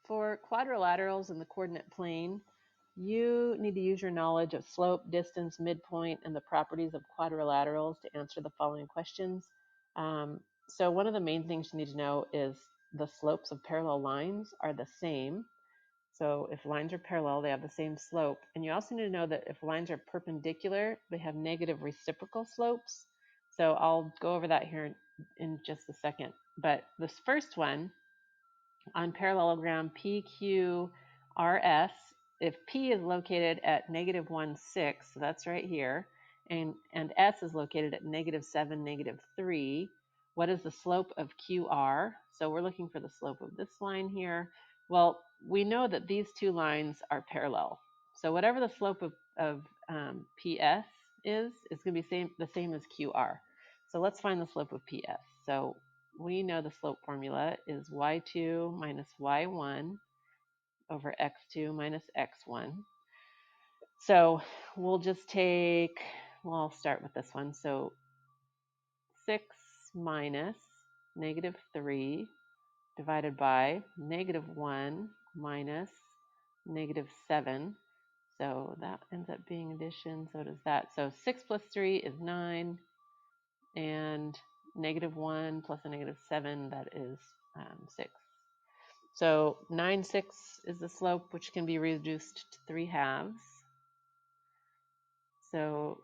for quadrilaterals in the coordinate plane, you need to use your knowledge of slope, distance, midpoint, and the properties of quadrilaterals to answer the following questions. So one of the main things you need to know is the slopes of parallel lines are the same. So if lines are parallel, they have the same slope. And you also need to know that if lines are perpendicular, they have negative reciprocal slopes. So I'll go over that here in just a second. But this first one, on parallelogram PQRS, if P is located at negative 1, 6, so that's right here, and S is located at negative 7, negative 3, what is the slope of QR? So we're looking for the slope of this line here. Well, we know that these two lines are parallel. So whatever the slope of PS is going to be the same as QR. So let's find the slope of PS. So we know the slope formula is y2 minus y1 over x2 minus x1. So we'll just take, well, I'll start with this one. So 6 minus negative 3 divided by negative 1 minus negative 7. So that ends up being addition. So does that. So 6 plus 3 is 9. And negative 1 plus a negative 7, that is 6. So 9, 6 is the slope, which can be reduced to 3 halves. So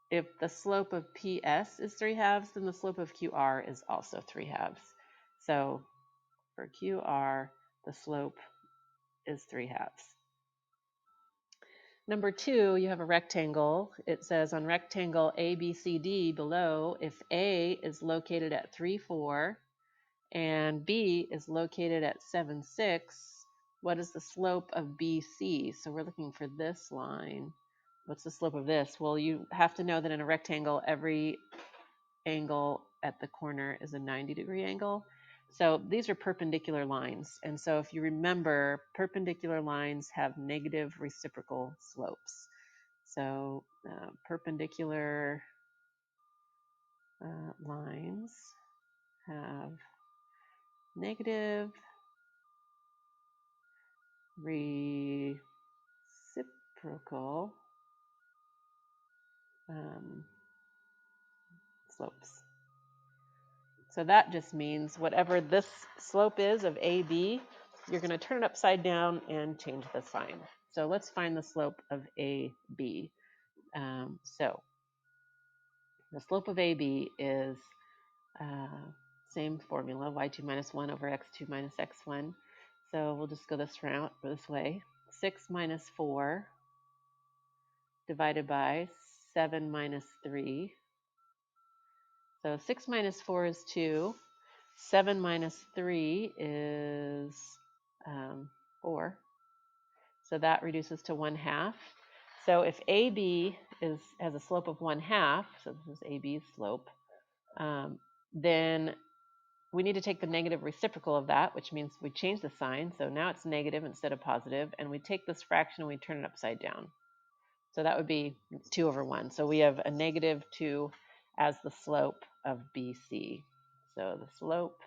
if the slope of PS is 3 halves, then the slope of QR is also 3 halves. So for QR, the slope is 3 halves. Number 2, you have a rectangle. It says on rectangle ABCD below, if A is located at 3, 4, and B is located at 7, 6, what is the slope of BC? So we're looking for this line. What's the slope of this? Well, you have to know that in a rectangle, every angle at the corner is a 90-degree angle. So these are perpendicular lines. And so if you remember, perpendicular lines have negative reciprocal slopes. So perpendicular lines have negative reciprocal slopes. So that just means whatever this slope is of AB, you're going to turn it upside down and change the sign. So let's find the slope of AB. So the slope of AB is same formula, y2 minus 1 over x2 minus x1. So we'll just go this way. 6 minus 4 divided by 7 minus 3. So 6 minus 4 is 2. 7 minus 3 is 4. So that reduces to 1/2. So if AB has a slope of 1/2, so this is AB's slope, then we need to take the negative reciprocal of that, which means we change the sign. So now it's negative instead of positive, and we take this fraction and we turn it upside down. So that would be 2 over 1. So we have a negative 2 as the slope of BC. So the slope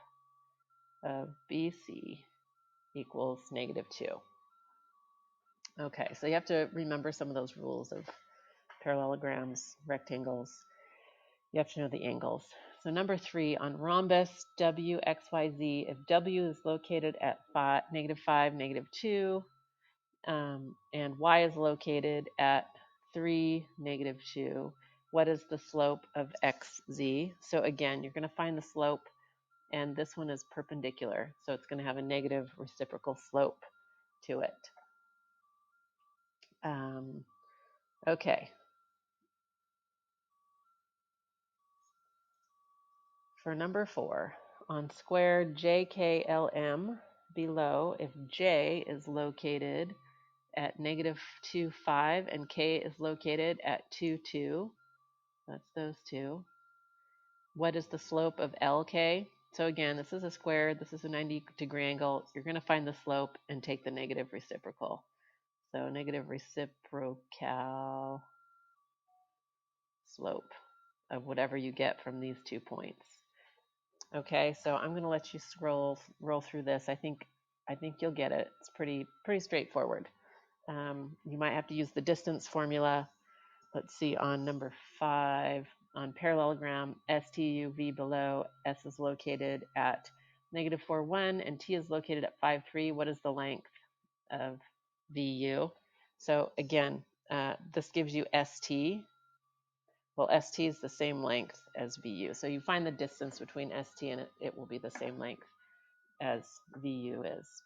of BC equals negative 2. Okay, so you have to remember some of those rules of parallelograms, rectangles. You have to know the angles. So number 3, on rhombus W, X, Y, Z, if W is located at negative 5, negative 2, and Y is located at 3, negative 2, what is the slope of XZ? So again, you're going to find the slope, and this one is perpendicular, so it's going to have a negative reciprocal slope to it. Okay. For number 4, on square JKLM below, if J is located at negative 2, 5, and K is located at 2, 2, that's those two, what is the slope of LK? So again, this is a square, this is a 90-degree angle. You're going to find the slope and take the negative reciprocal. So negative reciprocal slope of whatever you get from these 2 points. Okay, so I'm going to let you roll through this. I think I think you'll get it. It's pretty straightforward. You might have to use the distance formula. Let's see, on number 5, on parallelogram, STUV below, S is located at -4,1, and T is located at 5,3. What is the length of VU? So again, this gives you ST. Well, ST is the same length as VU. So you find the distance between ST and it will be the same length as VU is.